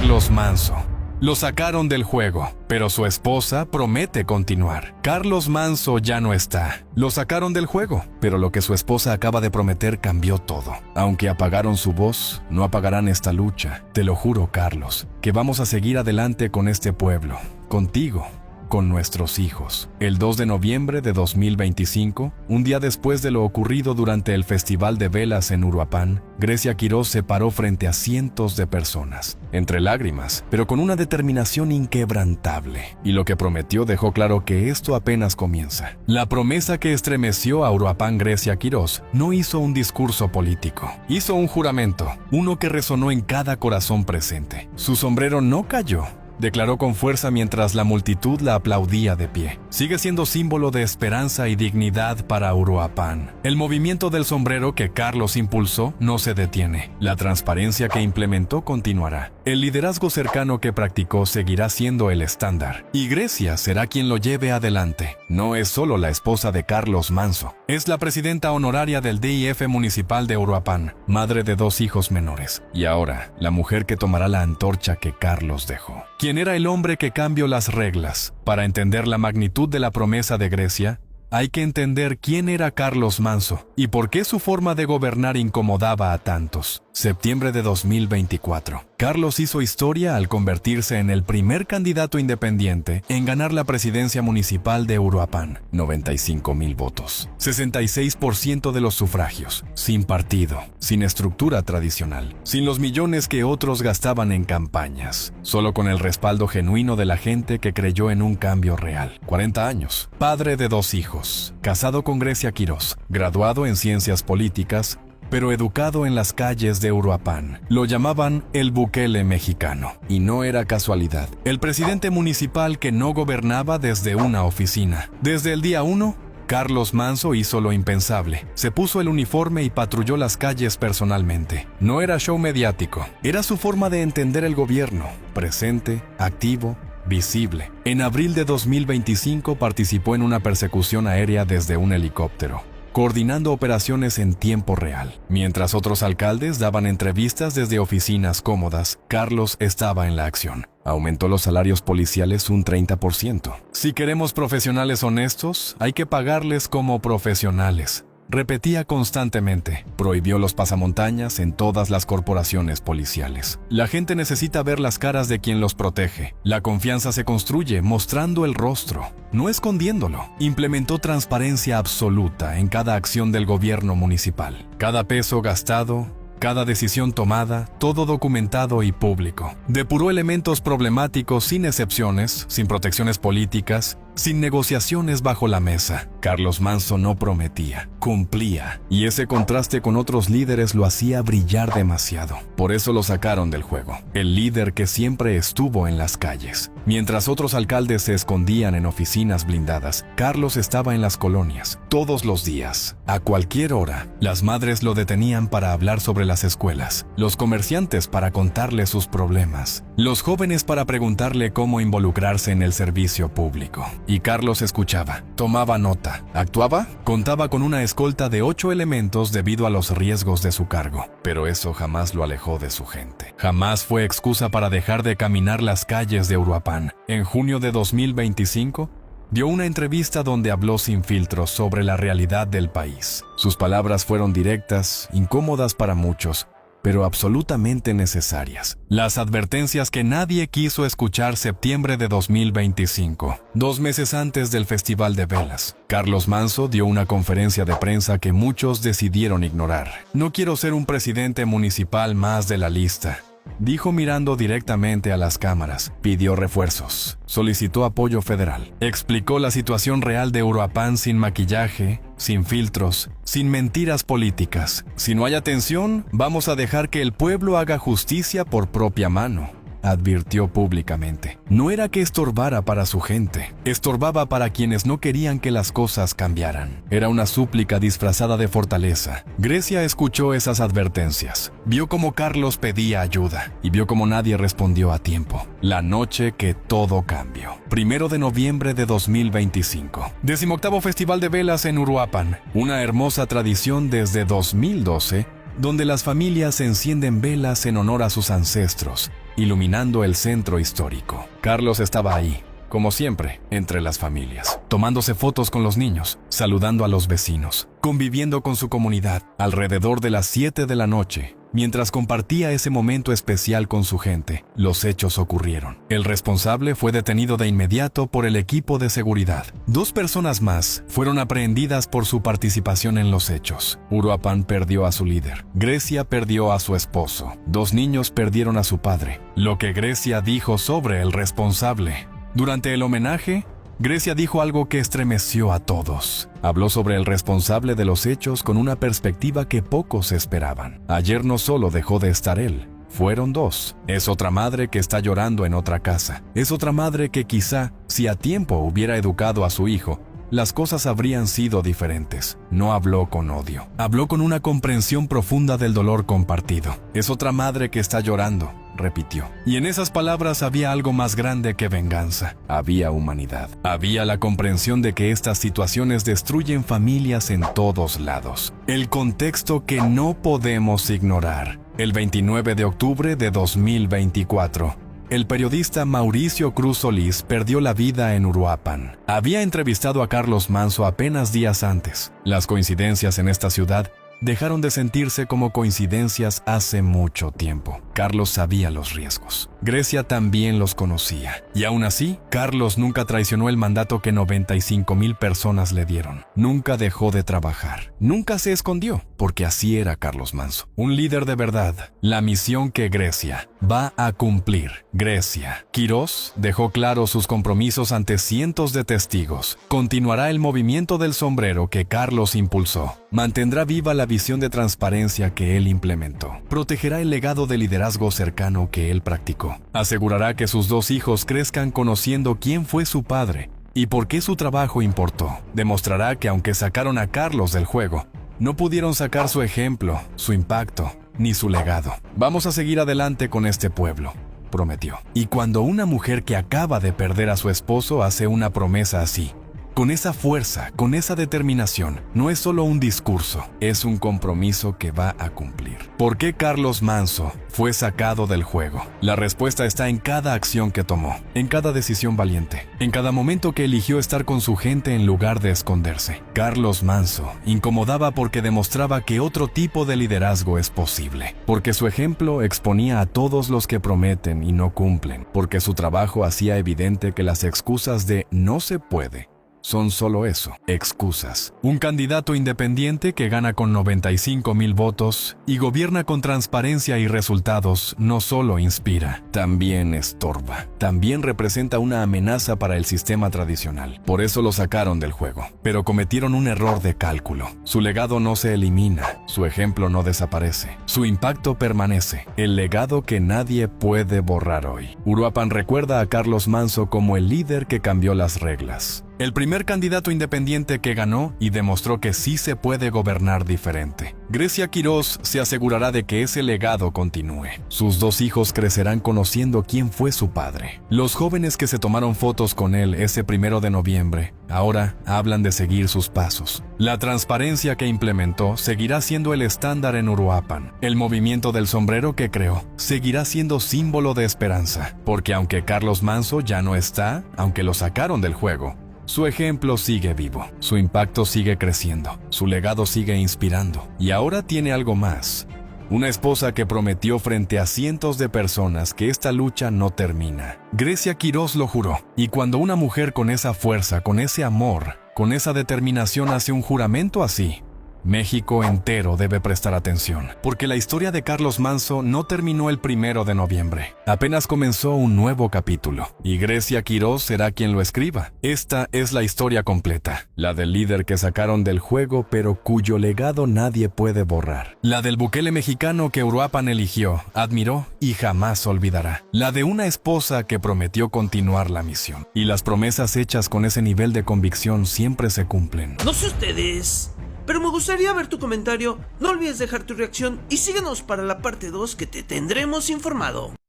Carlos Manso. Lo sacaron del juego, pero su esposa promete continuar. Carlos Manso ya no está. Lo sacaron del juego, pero lo que su esposa acaba de prometer cambió todo. Aunque apagaron su voz, no apagarán esta lucha. Te lo juro, Carlos, que vamos a seguir adelante con este pueblo, contigo, con nuestros hijos. El 2 de noviembre de 2025, un día después de lo ocurrido durante el Festival de Velas en Uruapan, Grecia Quirós se paró frente a cientos de personas, entre lágrimas, pero con una determinación inquebrantable. Y lo que prometió dejó claro que esto apenas comienza. La promesa que estremeció a Uruapan Grecia Quirós no hizo un discurso político. Hizo un juramento, uno que resonó en cada corazón presente. Su sombrero no cayó. Declaró con fuerza mientras la multitud la aplaudía de pie. Sigue siendo símbolo de esperanza y dignidad para Uruapan. El movimiento del sombrero que Carlos impulsó no se detiene. La transparencia que implementó continuará. El liderazgo cercano que practicó seguirá siendo el estándar. Y Grecia será quien lo lleve adelante. No es solo la esposa de Carlos Manso. Es la presidenta honoraria del DIF municipal de Uruapan, madre de 2 hijos menores. Y ahora, la mujer que tomará la antorcha que Carlos dejó. ¿Quién era el hombre que cambió las reglas? Para entender la magnitud de la promesa de Grecia, hay que entender quién era Carlos Manso y por qué su forma de gobernar incomodaba a tantos. Septiembre de 2024. Carlos hizo historia al convertirse en el primer candidato independiente en ganar la presidencia municipal de Uruapan. 95,000 votos. 66% de los sufragios. Sin partido, sin estructura tradicional, sin los millones que otros gastaban en campañas. Solo con el respaldo genuino de la gente que creyó en un cambio real. 40 años. Padre de 2 hijos. Casado con Grecia Quirós. Graduado en ciencias políticas, pero educado en las calles de Uruapan. Lo llamaban el Bukele mexicano. Y no era casualidad. El presidente municipal que no gobernaba desde una oficina. Desde el día 1, Carlos Manso hizo lo impensable. Se puso el uniforme y patrulló las calles personalmente. No era show mediático. Era su forma de entender el gobierno. Presente, activo, visible. En abril de 2025 participó en una persecución aérea desde un helicóptero, coordinando operaciones en tiempo real. Mientras otros alcaldes daban entrevistas desde oficinas cómodas, Carlos estaba en la acción. Aumentó los salarios policiales un 30%. Si queremos profesionales honestos, hay que pagarles como profesionales. Repetía constantemente. Prohibió los pasamontañas en todas las corporaciones policiales. La gente necesita ver las caras de quien los protege. La confianza se construye mostrando el rostro, no escondiéndolo. Implementó transparencia absoluta en cada acción del gobierno municipal. Cada peso gastado, cada decisión tomada, todo documentado y público. Depuró elementos problemáticos sin excepciones, sin protecciones políticas, sin negociaciones bajo la mesa. Carlos Manso no prometía, cumplía. Y ese contraste con otros líderes lo hacía brillar demasiado. Por eso lo sacaron del juego. El líder que siempre estuvo en las calles. Mientras otros alcaldes se escondían en oficinas blindadas, Carlos estaba en las colonias, todos los días. A cualquier hora, las madres lo detenían para hablar sobre las escuelas, los comerciantes para contarle sus problemas, los jóvenes para preguntarle cómo involucrarse en el servicio público. Y Carlos escuchaba, tomaba nota, actuaba, contaba con una escolta de 8 elementos debido a los riesgos de su cargo. Pero eso jamás lo alejó de su gente. Jamás fue excusa para dejar de caminar las calles de Uruapan. En junio de 2025, dio una entrevista donde habló sin filtros sobre la realidad del país. Sus palabras fueron directas, incómodas para muchos, pero absolutamente necesarias. Las advertencias que nadie quiso escuchar. Septiembre de 2025, 2 meses antes del Festival de Velas. Carlos Manso dio una conferencia de prensa que muchos decidieron ignorar. No quiero ser un presidente municipal más de la lista, dijo mirando directamente a las cámaras. Pidió refuerzos, solicitó apoyo federal, explicó la situación real de Uruapan sin maquillaje, sin filtros, sin mentiras políticas. Si no hay atención, vamos a dejar que el pueblo haga justicia por propia mano, advirtió públicamente. No era que estorbara para su gente, estorbaba para quienes no querían que las cosas cambiaran. Era una súplica disfrazada de fortaleza. Grecia escuchó esas advertencias, vio cómo Carlos pedía ayuda y vio cómo nadie respondió a tiempo. La noche que todo cambió. 1 de noviembre de 2025. 18º Festival de Velas en Uruapan, una hermosa tradición desde 2012, donde las familias encienden velas en honor a sus ancestros iluminando el centro histórico. Carlos estaba ahí, como siempre, entre las familias, tomándose fotos con los niños, saludando a los vecinos, conviviendo con su comunidad. Alrededor de las 7 de la noche, mientras compartía ese momento especial con su gente, los hechos ocurrieron. El responsable fue detenido de inmediato por el equipo de seguridad. 2 personas más fueron aprehendidas por su participación en los hechos. Uruapan perdió a su líder. Grecia perdió a su esposo. 2 niños perdieron a su padre. Lo que Grecia dijo sobre el responsable. Durante el homenaje, Grecia dijo algo que estremeció a todos. Habló sobre el responsable de los hechos con una perspectiva que pocos esperaban. Ayer no solo dejó de estar él, fueron 2. Es otra madre que está llorando en otra casa. Es otra madre que quizá, si a tiempo hubiera educado a su hijo, las cosas habrían sido diferentes. No habló con odio. Habló con una comprensión profunda del dolor compartido. Es otra madre que está llorando, repitió. Y en esas palabras había algo más grande que venganza. Había humanidad. Había la comprensión de que estas situaciones destruyen familias en todos lados. El contexto que no podemos ignorar. El 29 de octubre de 2024. El periodista Mauricio Cruz Solís perdió la vida en Uruapan. Había entrevistado a Carlos Manso apenas días antes. Las coincidencias en esta ciudad dejaron de sentirse como coincidencias hace mucho tiempo. Carlos sabía los riesgos. Grecia también los conocía. Y aún así, Carlos nunca traicionó el mandato que 95,000 personas le dieron. Nunca dejó de trabajar. Nunca se escondió, porque así era Carlos Manso. Un líder de verdad. La misión que Grecia va a cumplir. Grecia. Quirós dejó claros sus compromisos ante cientos de testigos. Continuará el movimiento del sombrero que Carlos impulsó. Mantendrá viva la visión de transparencia que él implementó. Protegerá el legado de liderazgo cercano que él practicó. Asegurará que sus 2 hijos crezcan conociendo quién fue su padre y por qué su trabajo importó. Demostrará que aunque sacaron a Carlos del juego, no pudieron sacar su ejemplo, su impacto, ni su legado. Vamos a seguir adelante con este pueblo, prometió. Y cuando una mujer que acaba de perder a su esposo hace una promesa así, con esa fuerza, con esa determinación, no es solo un discurso, es un compromiso que va a cumplir. ¿Por qué Carlos Manso fue sacado del juego? La respuesta está en cada acción que tomó, en cada decisión valiente, en cada momento que eligió estar con su gente en lugar de esconderse. Carlos Manso incomodaba porque demostraba que otro tipo de liderazgo es posible, porque su ejemplo exponía a todos los que prometen y no cumplen, porque su trabajo hacía evidente que las excusas de "no se puede" son solo eso, excusas. Un candidato independiente que gana con 95,000 votos y gobierna con transparencia y resultados no solo inspira, también estorba. También representa una amenaza para el sistema tradicional. Por eso lo sacaron del juego. Pero cometieron un error de cálculo. Su legado no se elimina, su ejemplo no desaparece. Su impacto permanece, el legado que nadie puede borrar hoy. Uruapan recuerda a Carlos Manso como el líder que cambió las reglas. El primer candidato independiente que ganó y demostró que sí se puede gobernar diferente. Grecia Quirós se asegurará de que ese legado continúe. Sus 2 hijos crecerán conociendo quién fue su padre. Los jóvenes que se tomaron fotos con él ese 1 de noviembre, ahora hablan de seguir sus pasos. La transparencia que implementó seguirá siendo el estándar en Uruapan. El movimiento del sombrero que creó seguirá siendo símbolo de esperanza, porque aunque Carlos Manso ya no está, aunque lo sacaron del juego, su ejemplo sigue vivo, su impacto sigue creciendo, su legado sigue inspirando. Y ahora tiene algo más. Una esposa que prometió frente a cientos de personas que esta lucha no termina. Grecia Quirós lo juró. Y cuando una mujer con esa fuerza, con ese amor, con esa determinación hace un juramento así, México entero debe prestar atención, porque la historia de Carlos Manso no terminó el 1 de noviembre. Apenas comenzó un nuevo capítulo, y Grecia Quirós será quien lo escriba. Esta es la historia completa, la del líder que sacaron del juego pero cuyo legado nadie puede borrar. La del Bukele mexicano que Uruapan eligió, admiró y jamás olvidará. La de una esposa que prometió continuar la misión. Y las promesas hechas con ese nivel de convicción siempre se cumplen. No sé ustedes, pero me gustaría ver tu comentario. No olvides dejar tu reacción y síguenos para la parte 2 que te tendremos informado.